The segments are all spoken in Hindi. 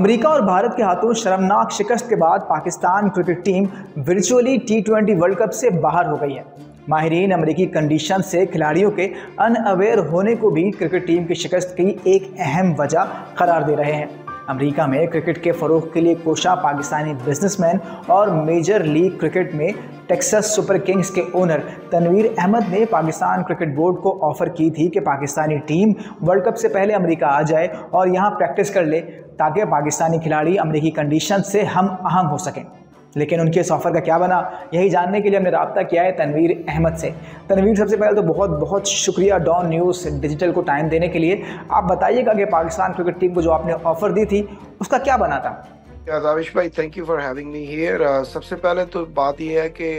अमेरिका और भारत के हाथों शर्मनाक शिकस्त के बाद Pakistan cricket team virtually T20 world cup से बाहर हो गई है। माहिरीन अमेरिकी कंडीशन से खिलाड़ियों के अनअवेयर होने को भी क्रिकेट टीम की शिकस्त की एक अहम वजह करार दे रहे हैं। अमेरिका में क्रिकेट के फ़रोग़ के लिए कोशा पाकिस्तानी बिजनेसमैन और मेजर लीग क्रिकेट में टेक्सास सुपर किंग्स के ओनर तनवीर अहमद ने पाकिस्तान क्रिकेट बोर्ड को ऑफ़र की थी कि पाकिस्तानी टीम वर्ल्ड कप से पहले अमेरिका आ जाए और यहां प्रैक्टिस कर ले ताकि पाकिस्तानी खिलाड़ी अमेरिकी कंडीशन से हम आहंग हो सकें। लेकिन उनके इस ऑफ़र का क्या बना, यही जानने के लिए हमने रब्ता किया है तनवीर अहमद से। तनवीर, सबसे पहले तो बहुत बहुत शुक्रिया डॉन न्यूज़ डिजिटल को टाइम देने के लिए। आप बताइएगा कि पाकिस्तान क्रिकेट टीम को जो आपने ऑफ़र दी थी उसका क्या बना था? दाविश भाई, thank you for having me here. सबसे पहले तो बात यह है कि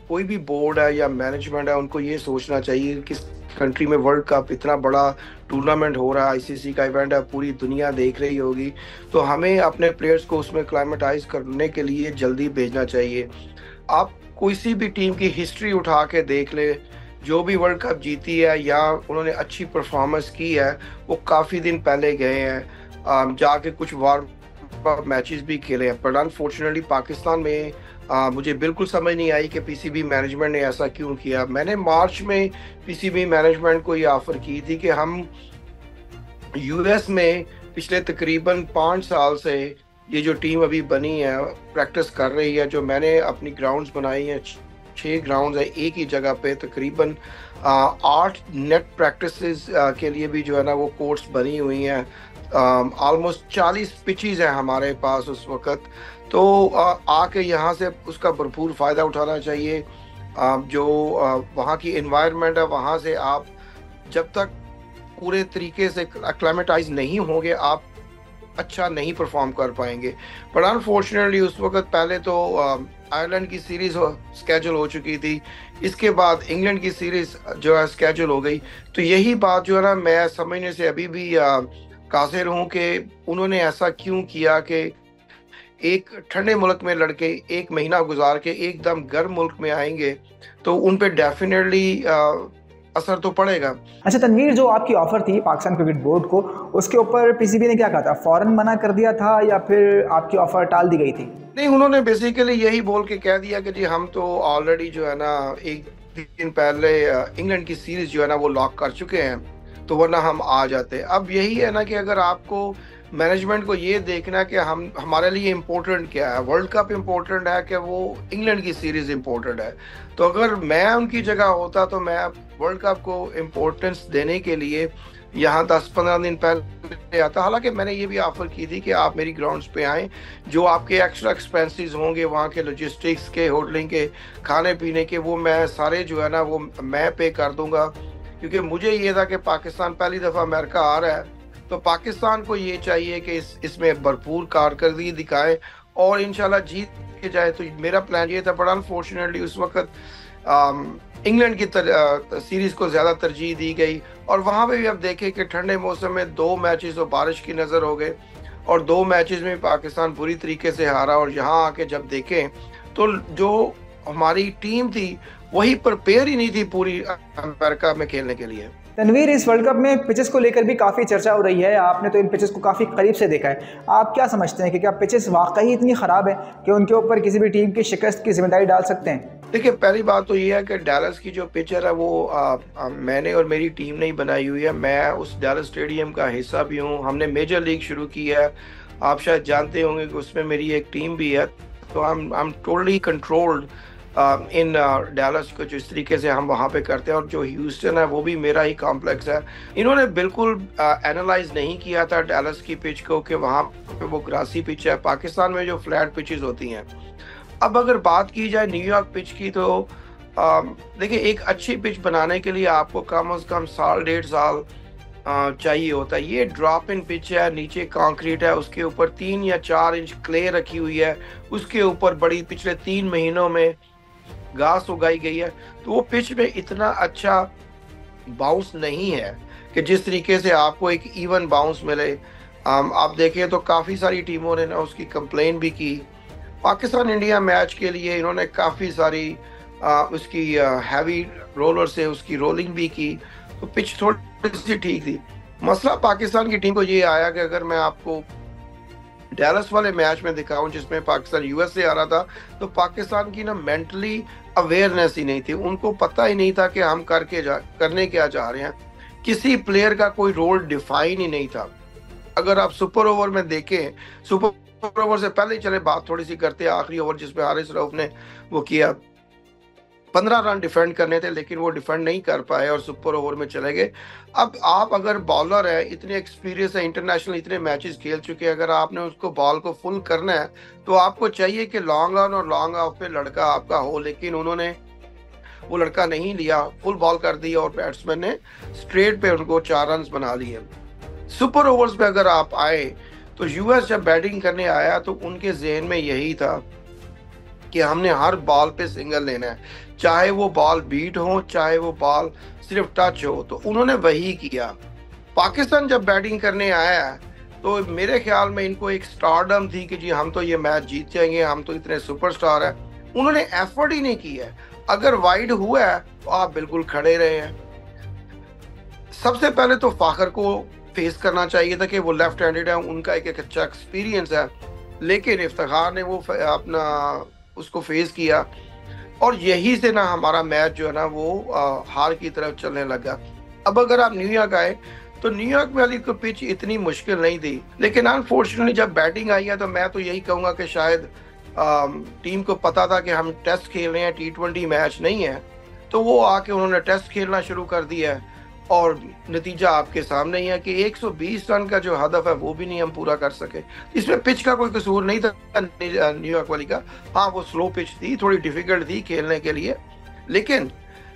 कोई भी बोर्ड है या मैनेजमेंट है, उनको ये सोचना चाहिए कि कंट्री में वर्ल्ड कप इतना बड़ा टूर्नामेंट हो रहा है, आईसीसी का इवेंट है, पूरी दुनिया देख रही होगी, तो हमें अपने प्लेयर्स को उसमें क्लाइमेटाइज करने के लिए जल्दी भेजना चाहिए। आप किसी भी टीम की हिस्ट्री उठा के देख ले, जो भी वर्ल्ड कप जीती है या उन्होंने अच्छी परफॉर्मेंस की है, वो काफ़ी दिन पहले गए हैं, जाके कुछ वार्म मैचेस भी खेले हैं। बट अनफॉर्चुनेटली पाकिस्तान में मुझे बिल्कुल समझ नहीं आई कि पीसीबी मैनेजमेंट ने ऐसा क्यों किया। मैंने मार्च में पीसीबी मैनेजमेंट को ये ऑफ़र की थी कि हम यूएस में पिछले तकरीबन 5 साल से ये जो टीम अभी बनी है, प्रैक्टिस कर रही है, जो मैंने अपनी ग्राउंड्स बनाई हैं, 6 ग्राउंड्स है एक ही जगह पे, तकरीबन 8 नेट प्रैक्टिसेस के लिए भी जो है ना वो कोर्ट्स बनी हुई हैं। ऑलमोस्ट 40 पिचेस हैं हमारे पास उस वक़्त। तो आके यहाँ से उसका भरपूर फ़ायदा उठाना चाहिए। जो वहाँ की एनवायरनमेंट है, वहाँ से आप जब तक पूरे तरीके से एक्लामेटाइज नहीं होंगे, आप अच्छा नहीं परफॉर्म कर पाएंगे। बट अनफॉर्चुनेटली उस वक़्त पहले तो आयरलैंड की सीरीज़ स्केड्यूल हो चुकी थी, इसके बाद इंग्लैंड की सीरीज़ जो है स्केड्यूल हो गई। तो यही बात जो है ना, मैं समझने से अभी भी कासिर हूँ कि उन्होंने ऐसा क्यों किया कि एक ठंडे मुल्क में लड़के 1 महीना गुजार के एकदम गर्म मुल्क में आएंगे, तो उन पे डेफिनेटली असर तो पड़ेगा। अच्छा तनवीर, जो आपकी ऑफ़र थी पाकिस्तान क्रिकेट बोर्ड को, उसके ऊपर पीसीबी ने क्या कहा था? फ़ौरन मना कर दिया था या फिर आपकी ऑफ़र टाल दी गई थी? नहीं, उन्होंने बेसिकली यही बोल के कह दिया कि जी हम तो ऑलरेडी जो है ना 1 दिन पहले इंग्लैंड की सीरीज़ जो है ना वो लॉक कर चुके हैं, तो वरना हम आ जाते। अब यही है ना कि अगर आपको मैनेजमेंट को ये देखना कि हम हमारे लिए इम्पोर्टेंट क्या है, वर्ल्ड कप इम्पोर्टेंट है कि वो इंग्लैंड की सीरीज़ इम्पोर्टेंट है। तो अगर मैं उनकी जगह होता तो मैं वर्ल्ड कप को इम्पोर्टेंस देने के लिए यहाँ 10-15 दिन पहले आता। हालांकि मैंने ये भी ऑफर की थी कि आप मेरी ग्राउंड्स पे आएँ, जो आपके एक्स्ट्रा एक्सपेंसेस होंगे वहाँ के लॉजिस्टिक्स के, होटलिंग के, खाने पीने के, वो मैं सारे जो है ना वो मैं पे कर दूंगा। क्योंकि मुझे ये था कि पाकिस्तान पहली दफ़ा अमेरिका आ रहा है, तो पाकिस्तान को ये चाहिए कि इसमें भरपूर कारकर्दगी दिखाएं और इंशाल्लाह जीत के जाए। तो मेरा प्लान ये था। बट अनफॉर्चुनेटली उस वक्त इंग्लैंड की सीरीज़ को ज़्यादा तरजीह दी गई, और वहाँ पे भी अब देखें कि ठंडे मौसम में 2 मैचेस और बारिश की नज़र हो गए, और 2 मैचेस में पाकिस्तान बुरी तरीके से हारा। और यहाँ आके जब देखें तो जो हमारी टीम थी वही प्रिपेयर ही नहीं थी पूरी अमेरिका में खेलने के लिए। तनवीर, इस वर्ल्ड कप में पिचेस को लेकर भी काफ़ी चर्चा हो रही है। आपने तो इन पिचेस को काफ़ी करीब से देखा है। आप क्या समझते हैं कि क्या पिचेस वाकई इतनी ख़राब है कि उनके ऊपर किसी भी टीम की शिकस्त की जिम्मेदारी डाल सकते हैं? देखिए, पहली बात तो ये है कि डैलस की जो पिचर है वो मैंने और मेरी टीम ने ही बनाई हुई है। मैं उस डैलस स्टेडियम का हिस्सा भी हूँ। हमने मेजर लीग शुरू की है, आप शायद जानते होंगे कि उसमें मेरी एक टीम भी है। तो I am totally controlled in Dallas को, जिस तरीके से हम वहाँ पे करते हैं। और जो ह्यूस्टन है वो भी मेरा ही कॉम्प्लेक्स है। इन्होंने बिल्कुल एनालाइज नहीं किया था डैलस की पिच को कि वहाँ पे वो ग्रासी पिच है। पाकिस्तान में जो फ्लैट पिचेस होती हैं। अब अगर बात की जाए न्यूयॉर्क पिच की, तो देखिए, एक अच्छी पिच बनाने के लिए आपको कम से कम 1.5 साल चाहिए होता है। ये ड्रॉप इन पिच है, नीचे कंक्रीट है, उसके ऊपर 3 या 4 इंच क्ले रखी हुई है, उसके ऊपर बड़ी पिछले 3 महीनों में घास उगाई गई है। तो वो पिच में इतना अच्छा बाउंस नहीं है कि जिस तरीके से आपको एक इवन बाउंस मिले। आप देखें तो काफ़ी सारी टीमों ने ना उसकी कंप्लेन भी की। पाकिस्तान इंडिया मैच के लिए इन्होंने काफ़ी सारी उसकी हैवी रोलर से उसकी रोलिंग भी की, तो पिच थोड़ी सी ठीक थी। मसला पाकिस्तान की टीम को ये आया कि अगर मैं आपको डैलस वाले मैच में दिखा हूं जिसमें पाकिस्तान यूएस से आ रहा था, तो पाकिस्तान की ना मेंटली अवेयरनेस ही नहीं थी, उनको पता ही नहीं था कि हम करने क्या चाह रहे हैं। किसी प्लेयर का कोई रोल डिफाइन ही नहीं था। अगर आप सुपर ओवर में देखें, सुपर ओवर से पहले ही चले बात थोड़ी सी करते हैं, आखिरी ओवर जिसमें हारिस रऊफ ने वो किया, 15 रन डिफेंड करने थे लेकिन वो डिफेंड नहीं कर पाए और सुपर ओवर में चले गए। अब आप अगर बॉलर है, इतने एक्सपीरियंस है, इंटरनेशनल इतने मैचेस खेल चुके हैं, अगर आपने उसको बॉल को फुल करना है तो आपको चाहिए कि लॉन्ग ऑन और लॉन्ग ऑफ पे लड़का आपका हो, लेकिन उन्होंने वो लड़का नहीं लिया, फुल बॉल कर दी और बैट्समैन ने स्ट्रेट पे उनको 4 रन बना लिए। सुपर ओवर्स पे अगर आप आए तो यूएस जब बैटिंग करने आया तो उनके जहन में यही था कि हमने हर बॉल पे सिंगल लेना है, चाहे वो बॉल बीट हो चाहे वो बॉल सिर्फ टच हो, तो उन्होंने वही किया। पाकिस्तान जब बैटिंग करने आया तो मेरे ख्याल में इनको एक स्टारडम थी कि जी हम तो ये मैच जीत जाएंगे, हम तो इतने सुपरस्टार हैं। उन्होंने एफर्ट ही नहीं किया है। अगर वाइड हुआ है तो आप बिल्कुल खड़े रहे हैं। सबसे पहले तो फाखर को फेस करना चाहिए था कि वो लेफ्ट हैंडेड है, उनका एक अच्छा एक्सपीरियंस है, लेकिन इफ्तिखार ने वो अपना उसको फेस किया और यही से ना हमारा मैच जो है ना वो हार की तरफ चलने लगा। अब अगर आप न्यूयॉर्क आए तो न्यूयॉर्क में वाली को पिच इतनी मुश्किल नहीं थी, लेकिन अनफॉर्चुनेटली जब बैटिंग आई है तो मैं तो यही कहूंगा कि शायद टीम को पता था कि हम टेस्ट खेल रहे हैं, T20 मैच नहीं है, तो वो आके उन्होंने टेस्ट खेलना शुरू कर दिया है और नतीजा आपके सामने ही है कि 120 रन का जो हदफ है वो भी नहीं हम पूरा कर सके। इसमें पिच का कोई कसूर नहीं था न्यूयॉर्क वाली का। हाँ, वो स्लो पिच थी, थोड़ी डिफिकल्ट थी खेलने के लिए, लेकिन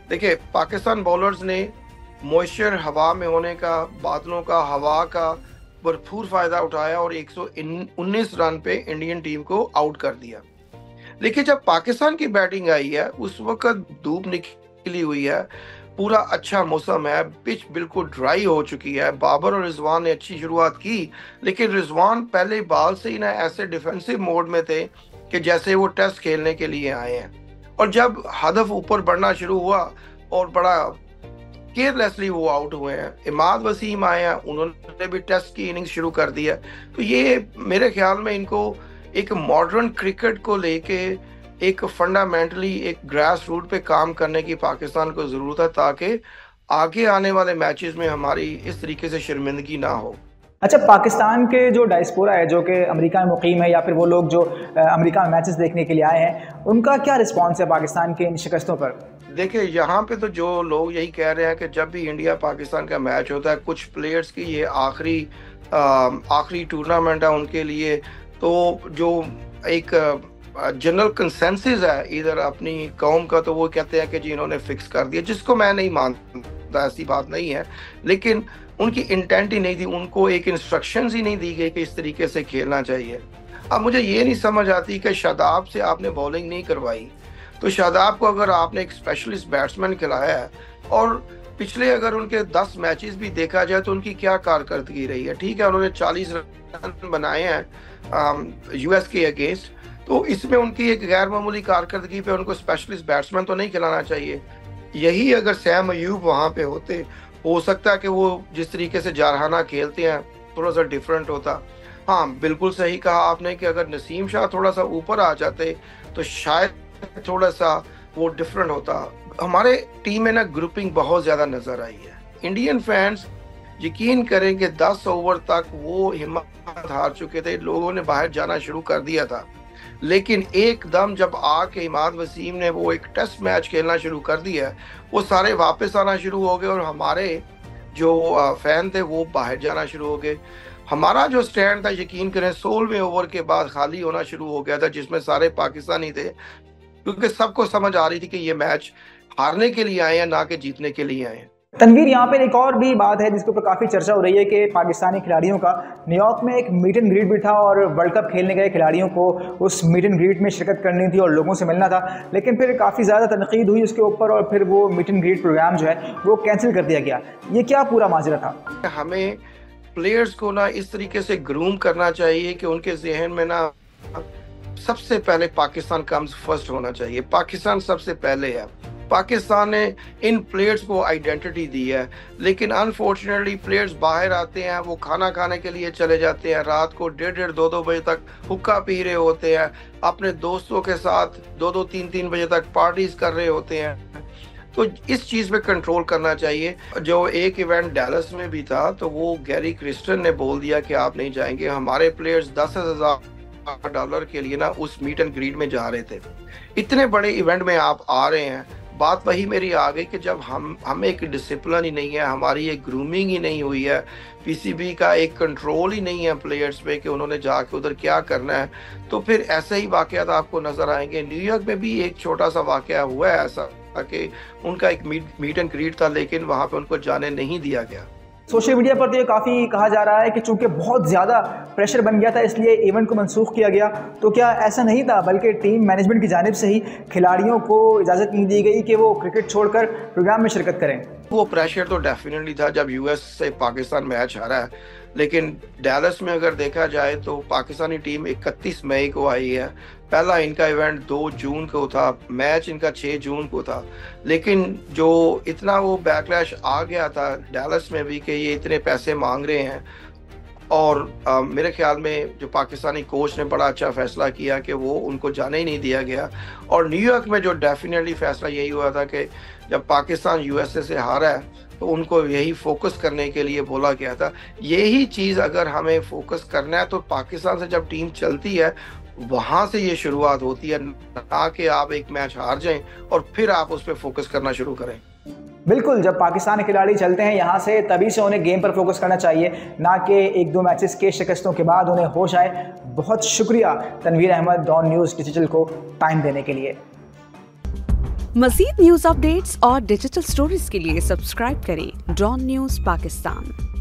देखिए पाकिस्तान बॉलर्स ने मॉइस्चर हवा में होने का, बादलों का, हवा का भरपूर फायदा उठाया और 119 रन पे इंडियन टीम को आउट कर दिया। लेकिन जब पाकिस्तान की बैटिंग आई है उस वक्त धूप निकली हुई है, पूरा अच्छा मौसम है, पिच बिल्कुल ड्राई हो चुकी है। बाबर और रिजवान ने अच्छी शुरुआत की, लेकिन रिजवान पहले बॉल से ही ना ऐसे डिफेंसिव मोड में थे कि जैसे वो टेस्ट खेलने के लिए आए हैं। और जब हदफ ऊपर बढ़ना शुरू हुआ और बड़ा केयरलेसली वो आउट हुए हैं। इमाद वसीम आए हैं, उन्होंने भी टेस्ट की इनिंग्स शुरू कर दी है। तो ये मेरे ख्याल में इनको एक मॉडर्न क्रिकेट को लेके एक फंडामेंटली एक ग्रास रूट पे काम करने की पाकिस्तान को जरूरत है, ताकि आगे आने वाले मैचेस में हमारी इस तरीके से शर्मिंदगी ना हो। अच्छा, पाकिस्तान के जो डायस्पोरा है जो कि अमेरिका में मुकीम है या फिर वो लोग जो अमेरिका में मैचेस देखने के लिए आए हैं, उनका क्या रिस्पॉन्स है पाकिस्तान के इन शिकस्तों पर? देखिए यहाँ पे तो जो लोग यही कह रहे हैं कि जब भी इंडिया पाकिस्तान का मैच होता है, कुछ प्लेयर्स की ये आखिरी टूर्नामेंट है उनके लिए, तो जो एक जनरल कंसेंसस है इधर अपनी कौम का, तो वो कहते हैं कि जी इन्होंने फिक्स कर दिया, जिसको मैं नहीं मानता, ऐसी बात नहीं है। लेकिन उनकी इंटेंट ही नहीं थी, उनको एक इंस्ट्रक्शंस ही नहीं दी गई कि इस तरीके से खेलना चाहिए। अब मुझे ये नहीं समझ आती कि शादाब से आपने बॉलिंग नहीं करवाई, तो शादाब को अगर आपने एक स्पेशलिस्ट बैट्समैन खिलाया है और पिछले अगर उनके 10 मैचेस भी देखा जाए तो उनकी क्या कारकर्दगी रही है। ठीक है, उन्होंने 40 रन बनाए हैं यूएस के अगेंस्ट, तो इसमें उनकी एक गैर मामूली कारकर्दगी पे उनको स्पेशलिस्ट बैट्समैन तो नहीं खिलाना चाहिए। यही अगर सैम अयूब वहाँ पे होते, हो सकता है कि वो जिस तरीके से जारहाना खेलते हैं थोड़ा सा डिफरेंट होता। हाँ, बिल्कुल सही कहा आपने कि अगर नसीम शाह थोड़ा सा ऊपर आ जाते तो शायद थोड़ा सा वो डिफरेंट होता। हमारे टीम में ना ग्रुपिंग बहुत ज्यादा नजर आई है। इंडियन फैंस यकीन करें कि 10 ओवर तक वो हिम्मत हार चुके थे, लोगों ने बाहर जाना शुरू कर दिया था, लेकिन एकदम जब आके इमाद वसीम ने वो एक टेस्ट मैच खेलना शुरू कर दिया, वो सारे वापस आना शुरू हो गए और हमारे जो फैन थे वो बाहर जाना शुरू हो गए। हमारा जो स्टैंड था यकीन करें 16वें ओवर के बाद खाली होना शुरू हो गया था, जिसमें सारे पाकिस्तानी थे, क्योंकि सबको समझ आ रही थी कि ये मैच हारने के लिए आए हैं, ना कि जीतने के लिए आए हैं। तनवीर, यहाँ पर एक और भी बात है जिसके ऊपर काफ़ी चर्चा हो रही है कि पाकिस्तानी खिलाड़ियों का न्यूयॉर्क में एक मीट एंड ग्रीट भी था और वर्ल्ड कप खेलने गए खिलाड़ियों को उस मीट एंड ग्रीट में शिरकत करनी थी और लोगों से मिलना था, लेकिन फिर काफ़ी ज़्यादा तनकीद हुई उसके ऊपर और फिर वो मीट एंड ग्रीट प्रोग्राम जो है वो कैंसिल कर दिया गया। ये क्या पूरा माजरा था? हमें प्लेयर्स को ना इस तरीके से ग्रूम करना चाहिए कि उनके जहन में ना सबसे पहले पाकिस्तान कम्स फर्स्ट होना चाहिए। पाकिस्तान सबसे पहले है। पाकिस्तान ने इन प्लेयर्स को आइडेंटिटी दी है, लेकिन अनफॉर्चुनेटली प्लेयर्स बाहर आते हैं, वो खाना खाने के लिए चले जाते हैं, रात को 1:30 2-2 बजे तक हुक्का पी रहे होते हैं, अपने दोस्तों के साथ 2-2 3-3 बजे तक पार्टीज कर रहे होते हैं। तो इस चीज़ पे कंट्रोल करना चाहिए। जो एक इवेंट डैलस में भी था, तो वो गैरी क्रिस्टन ने बोल दिया कि आप नहीं जाएंगे। हमारे प्लेयर्स $10,000 के लिए ना उस मीट एंड ग्रीट में जा रहे थे। इतने बड़े इवेंट में आप आ रहे हैं, बात वही मेरी आ गई कि जब हम एक डिसिप्लिन ही नहीं है, हमारी एक ग्रूमिंग ही नहीं हुई है, पीसीबी का एक कंट्रोल ही नहीं है प्लेयर्स पे कि उन्होंने जाके उधर क्या करना है, तो फिर ऐसे ही वाकयात आपको नजर आएंगे। न्यूयॉर्क में भी एक छोटा सा वाकया हुआ है ऐसा कि उनका एक मीट एंड ग्रीट था, लेकिन वहां पे उनको जाने नहीं दिया गया। सोशल मीडिया पर तो ये काफ़ी कहा जा रहा है कि चूंकि बहुत ज़्यादा प्रेशर बन गया था इसलिए इवेंट को मंसूख किया गया, तो क्या ऐसा नहीं था, बल्कि टीम मैनेजमेंट की जानिब से ही खिलाड़ियों को इजाज़त नहीं दी गई कि वो क्रिकेट छोड़कर प्रोग्राम में शिरकत करें? वो प्रेशर तो डेफिनेटली था जब यूएस से पाकिस्तान मैच हारा है, लेकिन डैलस में अगर देखा जाए तो पाकिस्तानी टीम 31 मई को आई है। पहला इनका इवेंट 2 जून को था, मैच इनका 6 जून को था, लेकिन जो इतना वो बैकलैश आ गया था डैलस में भी कि ये इतने पैसे मांग रहे हैं, और मेरे ख्याल में जो पाकिस्तानी कोच ने बड़ा अच्छा फैसला किया कि वो उनको जाने ही नहीं दिया गया। और न्यूयॉर्क में जो डेफिनेटली फैसला यही हुआ था कि जब पाकिस्तान यूएसए से हारा है तो उनको यही फोकस करने के लिए बोला गया था। यही चीज़ अगर हमें फोकस करना है तो पाकिस्तान से जब टीम चलती है वहाँ से ये शुरुआत होती है, ना कि आप एक मैच हार जाएं और फिर आप उस पर फोकस करना शुरू करें। बिल्कुल, जब पाकिस्तान के खिलाड़ी चलते हैं यहाँ से तभी से उन्हें गेम पर फोकस करना चाहिए, ना कि 1-2 मैचेस के शिकस्तों के बाद उन्हें होश आए। बहुत शुक्रिया Tanveer Ahmed Dawn News digital को टाइम देने के लिए। मज़ीद न्यूज़ अपडेट्स और डिजिटल स्टोरीज के लिए सब्सक्राइब करें डॉन न्यूज़ पाकिस्तान।